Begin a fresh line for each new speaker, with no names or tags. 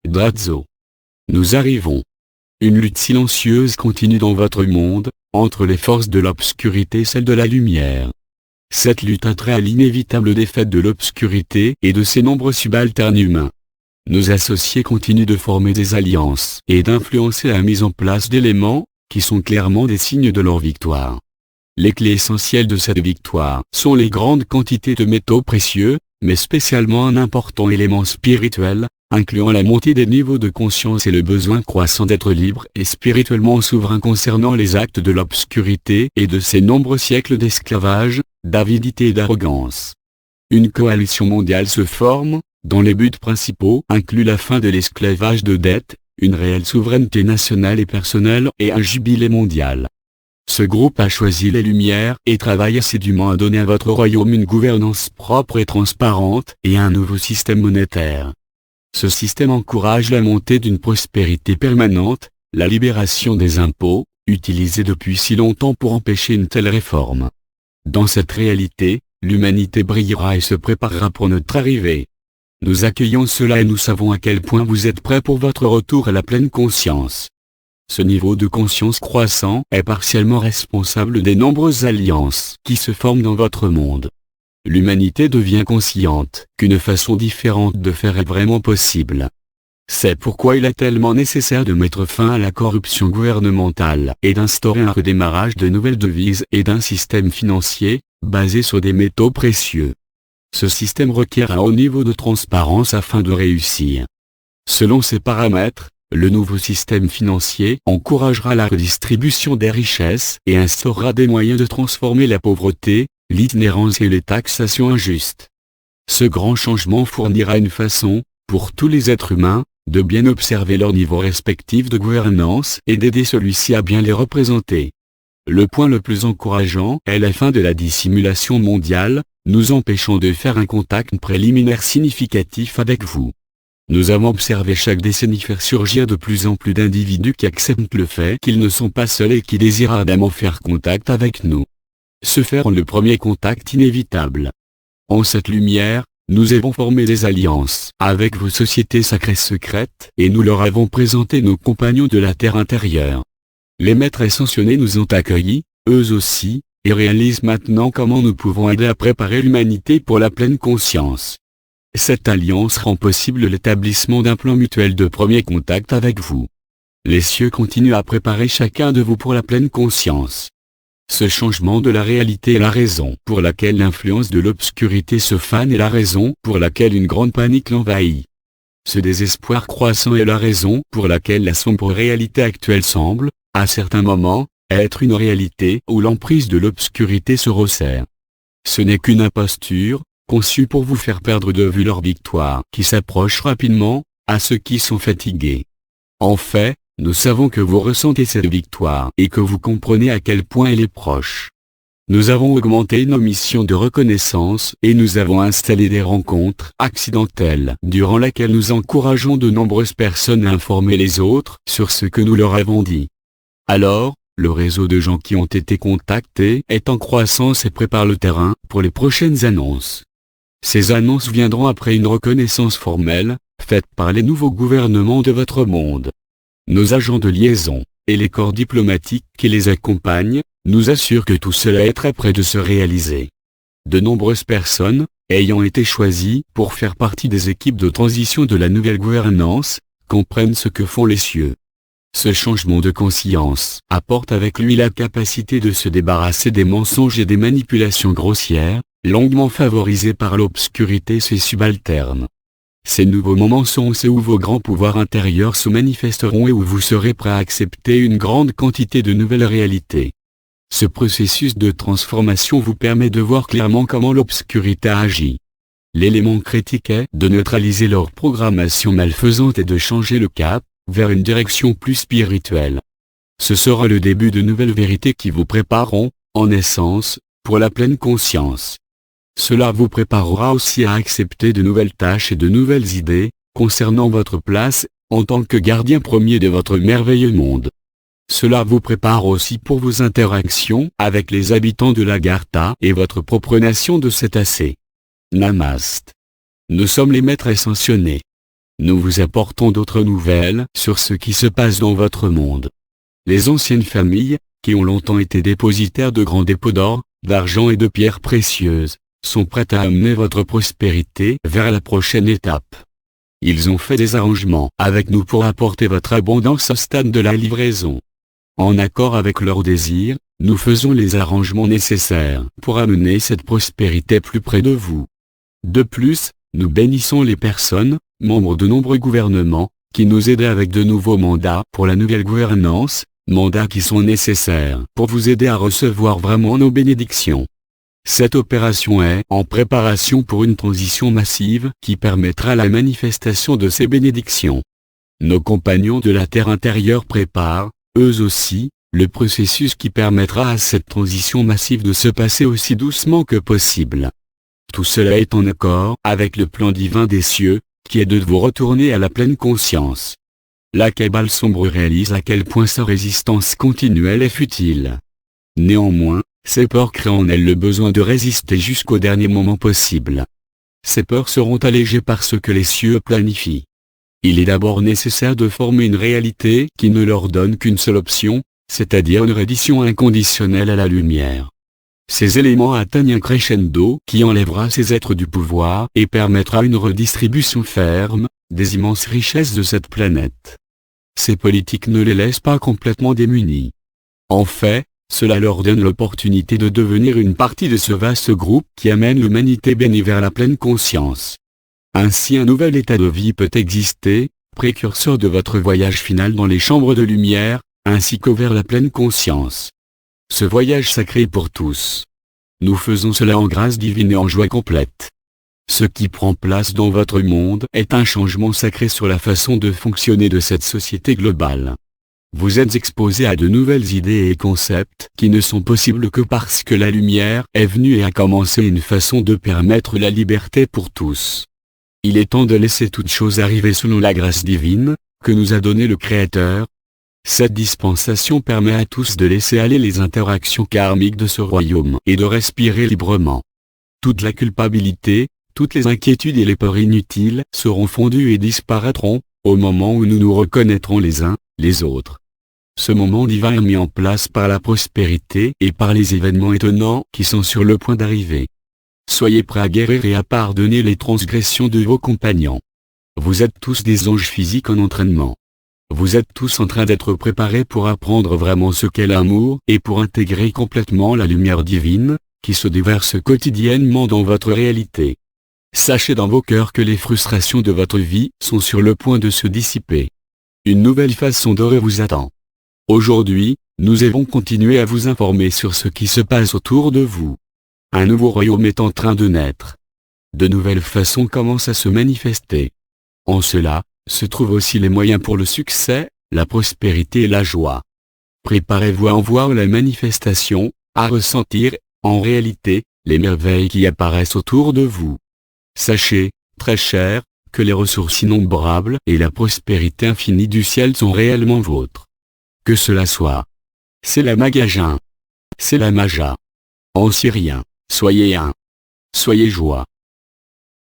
Drazo. Nous arrivons. Une lutte silencieuse continue dans votre monde, entre les forces de l'obscurité et celles de la lumière. Cette lutte a trait à l'inévitable défaite de l'obscurité et de ses nombreux subalternes humains. Nos associés continuent de former des alliances et d'influencer la mise en place d'éléments, qui sont clairement des signes de leur victoire. Les clés essentielles de cette victoire sont les grandes quantités de métaux précieux, mais spécialement un important élément spirituel, incluant la montée des niveaux de conscience et le besoin croissant d'être libre et spirituellement souverain concernant les actes de l'obscurité et de ces nombreux siècles d'esclavage, d'avidité et d'arrogance. Une coalition mondiale se forme, dont les buts principaux incluent la fin de l'esclavage de dette, une réelle souveraineté nationale et personnelle et un jubilé mondial. Ce groupe a choisi les Lumières et travaille assidûment à donner à votre royaume une gouvernance propre et transparente et un nouveau système monétaire. Ce système encourage la montée d'une prospérité permanente, la libération des impôts, utilisés depuis si longtemps pour empêcher une telle réforme. Dans cette réalité, l'humanité brillera et se préparera pour notre arrivée. Nous accueillons cela et nous savons à quel point vous êtes prêts pour votre retour à la pleine conscience. Ce niveau de conscience croissant est partiellement responsable des nombreuses alliances qui se forment dans votre monde. L'humanité devient consciente qu'une façon différente de faire est vraiment possible. C'est pourquoi il est tellement nécessaire de mettre fin à la corruption gouvernementale et d'instaurer un redémarrage de nouvelles devises et d'un système financier, basé sur des métaux précieux. Ce système requiert un haut niveau de transparence afin de réussir. Selon ces paramètres, le nouveau système financier encouragera la redistribution des richesses et instaurera des moyens de transformer la pauvreté, l'itinérance et les taxations injustes. Ce grand changement fournira une façon, pour tous les êtres humains, de bien observer leur niveau respectif de gouvernance et d'aider celui-ci à bien les représenter. Le point le plus encourageant est la fin de la dissimulation mondiale, nous empêchant de faire un contact préliminaire significatif avec vous. Nous avons observé chaque décennie faire surgir de plus en plus d'individus qui acceptent le fait qu'ils ne sont pas seuls et qui désirent ardemment faire contact avec nous. Se faire le premier contact inévitable. En cette lumière, nous avons formé des alliances avec vos sociétés sacrées secrètes et nous leur avons présenté nos compagnons de la terre intérieure. Les maîtres ascensionnés nous ont accueillis, eux aussi, et réalisent maintenant comment nous pouvons aider à préparer l'humanité pour la pleine conscience. Cette alliance rend possible l'établissement d'un plan mutuel de premier contact avec vous. Les cieux continuent à préparer chacun de vous pour la pleine conscience. Ce changement de la réalité est la raison pour laquelle l'influence de l'obscurité se fane et la raison pour laquelle une grande panique l'envahit. Ce désespoir croissant est la raison pour laquelle la sombre réalité actuelle semble, à certains moments, être une réalité où l'emprise de l'obscurité se resserre. Ce n'est qu'une imposture, conçue pour vous faire perdre de vue leur victoire qui s'approche rapidement, à ceux qui sont fatigués. En fait, nous savons que vous ressentez cette victoire et que vous comprenez à quel point elle est proche. Nous avons augmenté nos missions de reconnaissance et nous avons installé des rencontres accidentelles durant lesquelles nous encourageons de nombreuses personnes à informer les autres sur ce que nous leur avons dit. Alors, le réseau de gens qui ont été contactés est en croissance et prépare le terrain pour les prochaines annonces. Ces annonces viendront après une reconnaissance formelle, faite par les nouveaux gouvernements de votre monde. Nos agents de liaison, et les corps diplomatiques qui les accompagnent, nous assurent que tout cela est très près de se réaliser. De nombreuses personnes, ayant été choisies pour faire partie des équipes de transition de la nouvelle gouvernance, comprennent ce que font les cieux. Ce changement de conscience apporte avec lui la capacité de se débarrasser des mensonges et des manipulations grossières, longuement favorisées par l'obscurité et ses subalternes. Ces nouveaux moments sont ceux où vos grands pouvoirs intérieurs se manifesteront et où vous serez prêt à accepter une grande quantité de nouvelles réalités. Ce processus de transformation vous permet de voir clairement comment l'obscurité agit. L'élément critique est de neutraliser leur programmation malfaisante et de changer le cap, vers une direction plus spirituelle. Ce sera le début de nouvelles vérités qui vous prépareront, en essence, pour la pleine conscience. Cela vous préparera aussi à accepter de nouvelles tâches et de nouvelles idées, concernant votre place, en tant que gardien premier de votre merveilleux monde. Cela vous prépare aussi pour vos interactions avec les habitants de l'Agartha et votre propre nation de Cétacés. Namaste. Nous sommes les maîtres ascensionnés. nous vous apportons d'autres nouvelles sur ce qui se passe dans votre monde. Les anciennes familles, qui ont longtemps été dépositaires de grands dépôts d'or, d'argent et de pierres précieuses, sont prêtes à amener votre prospérité vers la prochaine étape. Ils ont fait des arrangements avec nous pour apporter votre abondance au stade de la livraison. En accord avec leurs désirs, nous faisons les arrangements nécessaires pour amener cette prospérité plus près de vous. De plus, nous bénissons les personnes, membres de nombreux gouvernements, qui nous aident avec de nouveaux mandats pour la nouvelle gouvernance, mandats qui sont nécessaires pour vous aider à recevoir vraiment nos bénédictions. Cette opération est en préparation pour une transition massive qui permettra la manifestation de ces bénédictions. Nos compagnons de la terre intérieure préparent, eux aussi, le processus qui permettra à cette transition massive de se passer aussi doucement que possible. Tout cela est en accord avec le plan divin des cieux, qui est de vous retourner à la pleine conscience. La Kabbale sombre réalise à quel point sa résistance continuelle est futile. Néanmoins, ces peurs créent en elle le besoin de résister jusqu'au dernier moment possible. Ces peurs seront allégées par ce que les cieux planifient. Il est d'abord nécessaire de former une réalité qui ne leur donne qu'une seule option, c'est-à-dire une reddition inconditionnelle à la lumière. Ces éléments atteignent un crescendo qui enlèvera ces êtres du pouvoir et permettra une redistribution ferme des immenses richesses de cette planète. Ces politiques ne les laissent pas complètement démunis. En fait, cela leur donne l'opportunité de devenir une partie de ce vaste groupe qui amène l'humanité bénie vers la pleine conscience. Ainsi un nouvel état de vie peut exister, précurseur de votre voyage final dans les chambres de lumière, ainsi que vers la pleine conscience. Ce voyage sacré pour tous. Nous faisons cela en grâce divine et en joie complète. Ce qui prend place dans votre monde est un changement sacré sur la façon de fonctionner de cette société globale. Vous êtes exposés à de nouvelles idées et concepts qui ne sont possibles que parce que la lumière est venue et a commencé une façon de permettre la liberté pour tous. Il est temps de laisser toutes choses arriver selon la grâce divine, que nous a donnée le Créateur. Cette dispensation permet à tous de laisser aller les interactions karmiques de ce royaume et de respirer librement. Toute la culpabilité, toutes les inquiétudes et les peurs inutiles seront fondues et disparaîtront, au moment où nous nous reconnaîtrons les uns, les autres. Ce moment divin est mis en place par la prospérité et par les événements étonnants qui sont sur le point d'arriver. Soyez prêts à guérir et à pardonner les transgressions de vos compagnons. Vous êtes tous des anges physiques en entraînement. Vous êtes tous en train d'être préparés pour apprendre vraiment ce qu'est l'amour et pour intégrer complètement la lumière divine, qui se déverse quotidiennement dans votre réalité. Sachez dans vos cœurs que les frustrations de votre vie sont sur le point de se dissiper. Une nouvelle façon d'œuvrer vous attend. Aujourd'hui, nous allons continuer à vous informer sur ce qui se passe autour de vous. Un nouveau royaume est en train de naître. De nouvelles façons commencent à se manifester. En cela, se trouvent aussi les moyens pour le succès, la prospérité et la joie. Préparez-vous à en voir la manifestation, à ressentir, en réalité, les merveilles qui apparaissent autour de vous. Sachez, très cher, que les ressources innombrables et la prospérité infinie du ciel sont réellement vôtres. Que cela soit. C'est la Magajan. C'est la Maja. En syrien, soyez un. Soyez joie.